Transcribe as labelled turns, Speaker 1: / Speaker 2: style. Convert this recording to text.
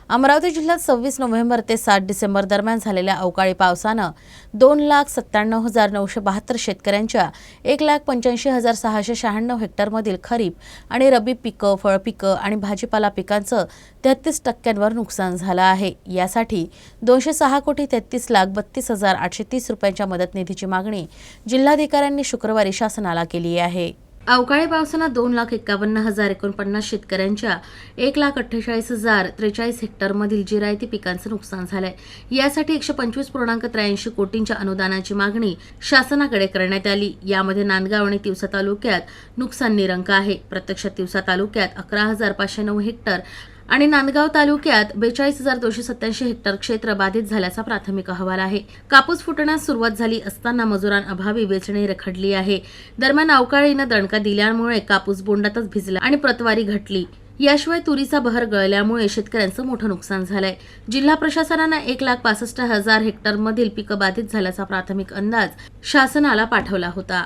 Speaker 1: अमरावती जिल्ह्यात 26 नोव्हेंबर ते 7 डिसेंबर दरम्यान झालेल्या अवकाळी पावसानं 2,97,972 शेतकऱ्यांच्या 1,85,696 हेक्टरमधील खरीप आणि रब्बी पिकं, फळपिकं आणि भाजीपाला पिकांचं 33% नुकसान झालं आहे। यासाठी 206,33,32,830 रुपयांच्या मदत निधीची मागणी जिल्हाधिकाऱ्यांनी शुक्रवारी शासनाला केली आहे। अवकाळी पावसानं 2,51,049 शेतकऱ्यांच्या 1,48,043 हेक्टरमधील जिरायती पिकांचं नुकसान झालंय। यासाठी 125.83 कोटींच्या अनुदानाची मागणी शासनाकडे करण्यात आली। यामध्ये नांदगाव आणि तिवसा तालुक्यात नुकसान निरंक आहे। प्रत्यक्षात तिवसा तालुक्यात 11,509 हेक्टर आणि नांदगाव तालुक्यात 42,287 हेक्टर क्षेत्र बाधित झाल्याचा प्राथमिक अहवाल आहे। कापूस फुटण्यास सुरुवात झाली असताना मजुरांअभावी वेचणी रखडली आहे। दरम्यान अवकाळीनं दणका दिल्यामुळे कापूस बोंडातच भिजला आणि प्रतवारी घटली। याशिवाय तुरीचा बहर गळल्यामुळे शेतकऱ्यांचं मोठं नुकसान झालंय। जिल्हा प्रशासनानं 1,65,000 हेक्टरमधील पिकं बाधित झाल्याचा प्राथमिक अंदाज शासनाला पाठवला होता।